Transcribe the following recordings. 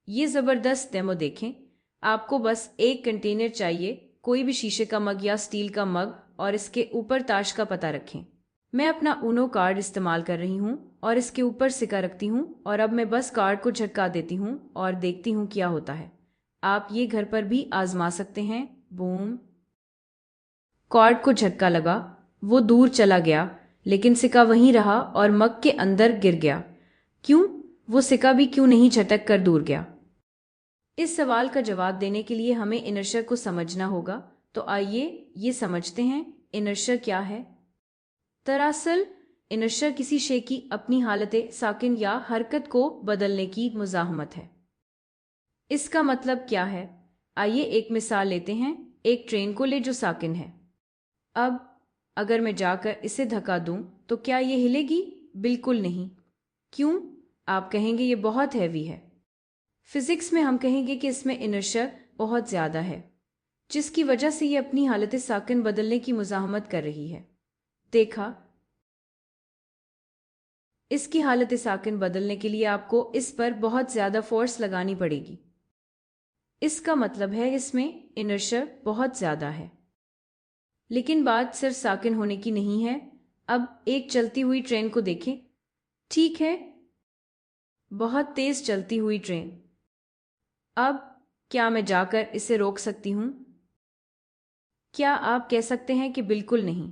ये ज़बरदस्त डेमो देखें। आपको बस एक कंटेनर चाहिए, कोई भी शीशे का मग या स्टील का मग, और इसके ऊपर ताश का पता रखें। मैं अपना ऊनो कार्ड इस्तेमाल कर रही हूँ और इसके ऊपर सिक्का रखती हूँ, और अब मैं बस कार्ड को झटका देती हूँ और देखती हूँ क्या होता है। आप ये घर पर भी आजमा सकते हैं। बूम! कार्ड को झटका लगा, वो दूर चला गया, लेकिन सिक्का वहीं रहा और मग के अंदर गिर गया। क्यों? वो सिक्का भी क्यों नहीं झटक कर दूर गया? इस सवाल का जवाब देने के लिए हमें इनर्शिया को समझना होगा। तो आइए ये समझते हैं, इनर्शिया क्या है। दरअसल इनर्शिया किसी शे की अपनी हालत साकिन या हरकत को बदलने की मुज़ाहमत है। इसका मतलब क्या है? आइए एक मिसाल लेते हैं। एक ट्रेन को ले जो साकिन है। अब अगर मैं जाकर इसे धक्का दूं तो क्या ये हिलेगी? बिल्कुल नहीं। क्यों? आप कहेंगे ये बहुत हैवी है। फिजिक्स में हम कहेंगे कि इसमें इनर्शिया बहुत ज़्यादा है, जिसकी वजह से ये अपनी हालत साकिन बदलने की मुज़ाहमत कर रही है। देखा? इसकी हालत साकिन बदलने के लिए आपको इस पर बहुत ज़्यादा फोर्स लगानी पड़ेगी। इसका मतलब है इसमें इनर्शिया बहुत ज़्यादा है। लेकिन बात सिर्फ साकिन होने की नहीं है। अब एक चलती हुई ट्रेन को देखें। ठीक है, बहुत तेज चलती हुई ट्रेन। अब क्या मैं जाकर इसे रोक सकती हूँ? क्या आप कह सकते हैं कि बिल्कुल नहीं?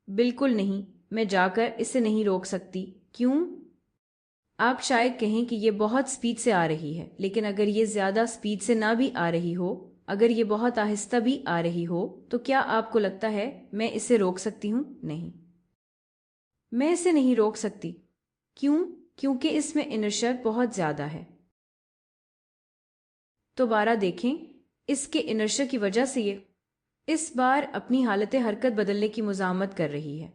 बिल्कुल नहीं, मैं जाकर इसे नहीं रोक सकती। क्यों? आप शायद कहें कि ये बहुत स्पीड से आ रही है, लेकिन अगर ये ज़्यादा स्पीड से ना भी आ रही हो, अगर ये बहुत आहिस्ता भी आ रही हो, तो क्या आपको लगता है मैं इसे रोक सकती हूँ? नहीं, मैं इसे नहीं रोक सकती। क्यों? क्योंकि इसमें इनर्शिया बहुत ज़्यादा है। दोबारा देखें, इसके इनर्शिया की वजह से ये इस बार अपनी हालत हरकत बदलने की मुज़ाहमत कर रही है।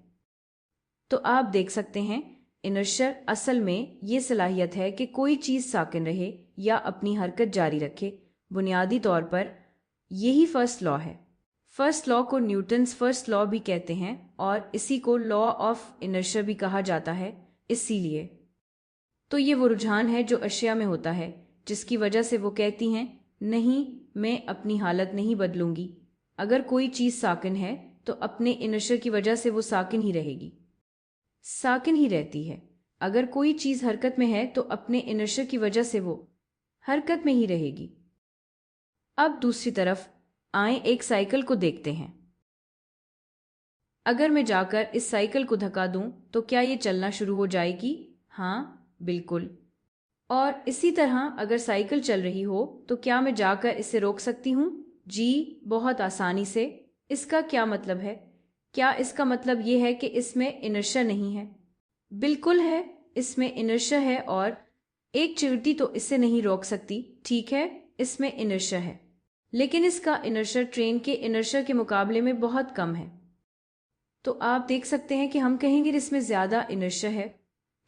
तो आप देख सकते हैं, इनर्शिया असल में ये सलाहियत है कि कोई चीज़ साकिन रहे या अपनी हरकत जारी रखे। बुनियादी तौर पर यही फर्स्ट लॉ है। फर्स्ट लॉ को न्यूटन्स फर्स्ट लॉ भी कहते हैं और इसी को लॉ ऑफ इनर्शिया भी कहा जाता है। इसीलिए तो ये वो रुझान है जो अशिया में होता है, जिसकी वजह से वो कहती हैं, नहीं, मैं अपनी हालत नहीं बदलूंगी। अगर कोई चीज़ साकिन है तो अपने इनर्शिया की वजह से वो साकिन ही रहेगी, साकिन ही रहती है। अगर कोई चीज़ हरकत में है तो अपने इनर्शिया की वजह से वो हरकत में ही रहेगी। अब दूसरी तरफ आए एक साइकिल को देखते हैं। अगर मैं जाकर इस साइकिल को धक्का दूं तो क्या ये चलना शुरू हो जाएगी? हाँ, बिल्कुल। और इसी तरह अगर साइकिल चल रही हो तो क्या मैं जाकर इसे रोक सकती हूँ? जी, बहुत आसानी से। इसका क्या मतलब है? क्या इसका मतलब ये है कि इसमें इनर्शिया नहीं है? बिल्कुल है, इसमें इनर्शिया है और एक चिमटी तो इसे नहीं रोक सकती। ठीक है, इसमें इनर्शिया है, लेकिन इसका इनर्शिया ट्रेन के इनर्शिया के मुकाबले में बहुत कम है। तो आप देख सकते हैं कि हम कहेंगे इसमें ज़्यादा इनर्शिया है,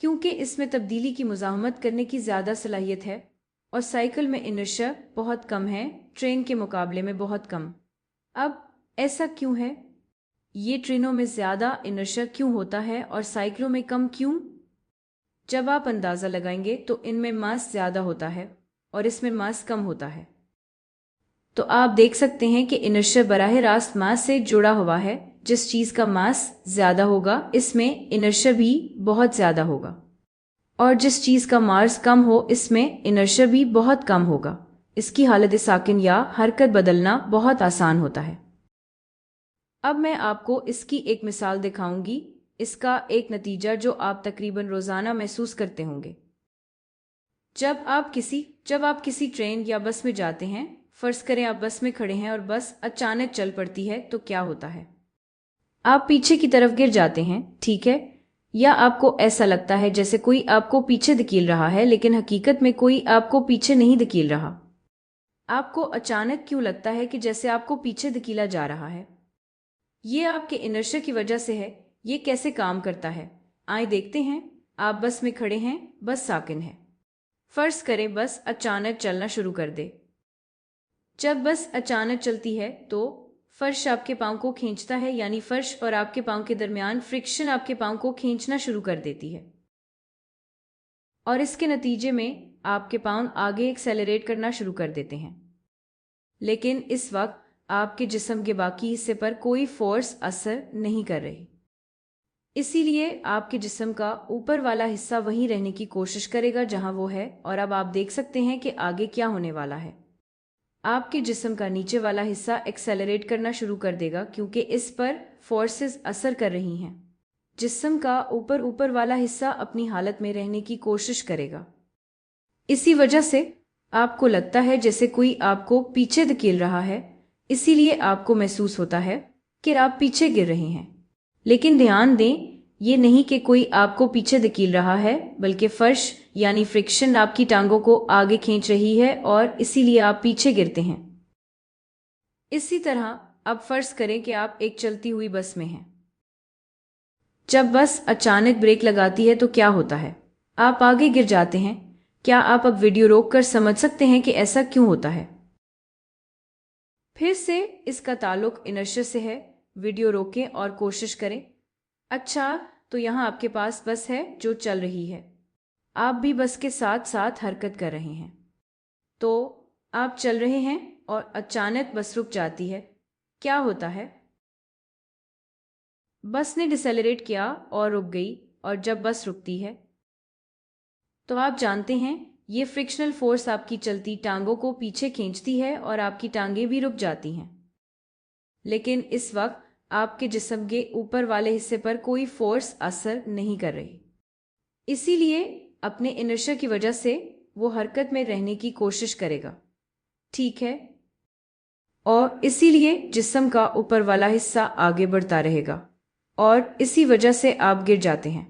क्योंकि इसमें तब्दीली की मुज़ाहमत करने की ज़्यादा सलाहियत है, और साइकिल में इनर्शिया बहुत कम है, ट्रेन के मुकाबले में बहुत कम। अब ऐसा क्यों है? ये ट्रेनों में ज़्यादा इनर्शिया क्यों होता है और साइकिलों में कम क्यों? जब आप अंदाज़ा लगाएंगे तो इनमें मास ज़्यादा होता है और इसमें मास कम होता है। तो आप देख सकते हैं कि इनर्शिया बराह रास्त मास से जुड़ा हुआ है। जिस चीज़ का मास ज़्यादा होगा इसमें इनर्शिया भी बहुत ज़्यादा होगा, और जिस चीज़ का मास कम हो इसमें इनर्शिया भी बहुत कम होगा। इसकी हालत साकिन या हरकत बदलना बहुत आसान होता है। अब मैं आपको इसकी एक मिसाल दिखाऊंगी, इसका एक नतीजा जो आप तकरीबन रोज़ाना महसूस करते होंगे। जब आप किसी ट्रेन या बस में जाते हैं, फर्ज करें आप बस में खड़े हैं और बस अचानक चल पड़ती है, तो क्या होता है? आप पीछे की तरफ गिर जाते हैं, ठीक है? या आपको ऐसा लगता है जैसे कोई आपको पीछे धकेल रहा है, लेकिन हकीकत में कोई आपको पीछे नहीं धकेल रहा। आपको अचानक क्यों लगता है कि जैसे आपको पीछे धकेला जा रहा है? ये आपके इनर्शिया की वजह से है। ये कैसे काम करता है, आइए देखते हैं। आप बस में खड़े हैं, बस साकिन है। फर्ज करें बस अचानक चलना शुरू कर दे। जब बस अचानक चलती है तो फर्श आपके पांव को खींचता है, यानी फर्श और आपके पांव के दरमियान फ्रिक्शन आपके पांव को खींचना शुरू कर देती है, और इसके नतीजे में آپ کے پاؤں آگے ایکسیلریٹ کرنا شروع کر دیتے ہیں، لیکن اس وقت آپ کے جسم کے باقی حصے پر کوئی فورس اثر نہیں کر رہی۔ اسی لیے آپ کے جسم کا اوپر والا حصہ وہیں رہنے کی کوشش کرے گا جہاں وہ ہے، اور اب آپ دیکھ سکتے ہیں کہ آگے کیا ہونے والا ہے۔ آپ کے جسم کا نیچے والا حصہ ایکسیلریٹ کرنا شروع کر دے گا کیونکہ اس پر فورسز اثر کر رہی ہیں۔ جسم کا اوپر والا حصہ اپنی حالت میں رہنے کی کوشش کرے گا۔ اسی وجہ سے آپ کو لگتا ہے جیسے کوئی آپ کو پیچھے دھکیل رہا ہے، اسی لیے آپ کو محسوس ہوتا ہے کہ آپ پیچھے گر رہے ہیں۔ لیکن دھیان دیں، یہ نہیں کہ کوئی آپ کو پیچھے دھکیل رہا ہے، بلکہ فرش یعنی فرکشن آپ کی ٹانگوں کو آگے کھینچ رہی ہے اور اسی لیے آپ پیچھے گرتے ہیں۔ اسی طرح اب فرض کریں کہ آپ ایک چلتی ہوئی بس میں ہیں۔ جب بس اچانک بریک لگاتی ہے تو کیا ہوتا ہے؟ آپ آگے گر جاتے ہیں۔ کیا آپ اب ویڈیو روک کر سمجھ سکتے ہیں کہ ایسا کیوں ہوتا ہے؟ پھر سے اس کا تعلق انرشیا سے ہے۔ ویڈیو روکیں اور کوشش کریں۔ اچھا، تو یہاں آپ کے پاس بس ہے جو چل رہی ہے، آپ بھی بس کے ساتھ ساتھ حرکت کر رہے ہیں۔ تو آپ چل رہے ہیں اور اچانک بس رک جاتی ہے۔ کیا ہوتا ہے؟ بس نے ڈیسیلریٹ کیا اور رک گئی، اور جب بس رکتی ہے تو آپ جانتے ہیں یہ فرکشنل فورس آپ کی چلتی ٹانگوں کو پیچھے کھینچتی ہے اور آپ کی ٹانگیں بھی رک جاتی ہیں۔ لیکن اس وقت آپ کے جسم کے اوپر والے حصے پر کوئی فورس اثر نہیں کر رہی، اسی لیے اپنے انرشیا کی وجہ سے وہ حرکت میں رہنے کی کوشش کرے گا، ٹھیک ہے؟ اور اسی لیے جسم کا اوپر والا حصہ آگے بڑھتا رہے گا، اور اسی وجہ سے آپ گر جاتے ہیں۔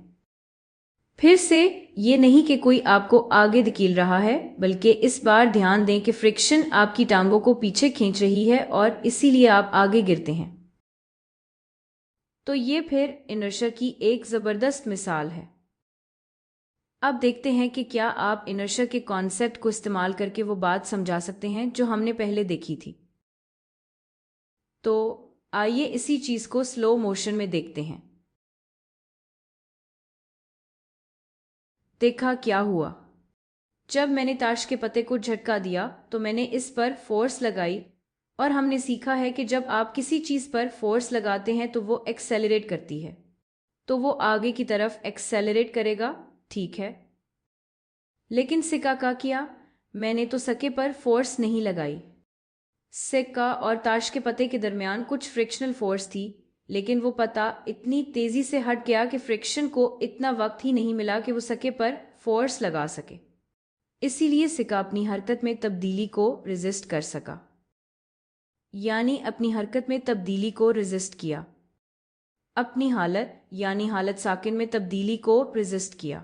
پھر سے یہ نہیں کہ کوئی آپ کو آگے دھکیل رہا ہے، بلکہ اس بار دھیان دیں کہ فرکشن آپ کی ٹانگوں کو پیچھے کھینچ رہی ہے اور اسی لیے آپ آگے گرتے ہیں۔ تو یہ پھر انرشیا کی ایک زبردست مثال ہے۔ اب دیکھتے ہیں کہ کیا آپ انرشیا کے کانسیپٹ کو استعمال کر کے وہ بات سمجھا سکتے ہیں جو ہم نے پہلے دیکھی تھی۔ تو آئیے اسی چیز کو سلو موشن میں دیکھتے ہیں۔ دیکھا کیا ہوا؟ جب میں نے تاش کے پتے کو جھٹکا دیا تو میں نے اس پر فورس لگائی، اور ہم نے سیکھا ہے کہ جب آپ کسی چیز پر فورس لگاتے ہیں تو وہ ایکسیلریٹ کرتی ہے، تو وہ آگے کی طرف ایکسیلریٹ کرے گا، ٹھیک ہے؟ لیکن سکہ کا کیا؟ میں نے تو سکے پر فورس نہیں لگائی۔ سکہ اور تاش کے پتے کے درمیان کچھ فرکشنل فورس تھی، لیکن وہ پتا اتنی تیزی سے ہٹ گیا کہ فرکشن کو اتنا وقت ہی نہیں ملا کہ وہ سکے پر فورس لگا سکے۔ اسی لیے سکہ اپنی حرکت میں تبدیلی کو ریزسٹ کر سکا، یعنی اپنی حرکت میں تبدیلی کو ریزسٹ کیا، اپنی حالت یعنی حالت ساکن میں تبدیلی کو ریزسٹ کیا۔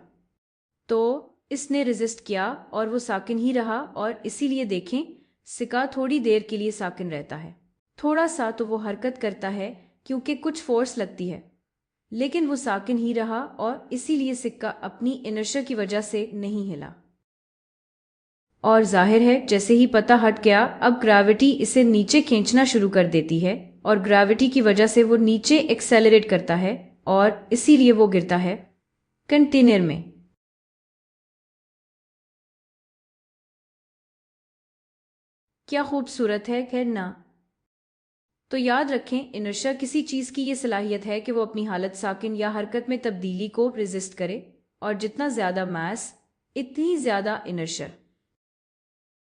تو اس نے ریزسٹ کیا اور وہ ساکن ہی رہا، اور اسی لیے دیکھیں سکہ تھوڑی دیر کے لیے ساکن رہتا ہے، تھوڑا سا تو وہ حرکت کرتا ہے کیونکہ کچھ فورس لگتی ہے، لیکن وہ ساکن ہی رہا، اور اسی لیے سکہ اپنی انرشیا کی وجہ سے نہیں ہلا۔ اور ظاہر ہے جیسے ہی پتہ ہٹ گیا، اب گریوٹی اسے نیچے کھینچنا شروع کر دیتی ہے، اور گریوٹی کی وجہ سے وہ نیچے ایکسیلریٹ کرتا ہے، اور اسی لیے وہ گرتا ہے کنٹینر میں۔ کیا خوبصورت ہے، خیر نا؟ تو یاد رکھیں انرشیا کسی چیز کی یہ صلاحیت ہے کہ وہ اپنی حالت ساکن یا حرکت میں تبدیلی کو ریزسٹ کرے، اور جتنا زیادہ ماس اتنی زیادہ انرشیا۔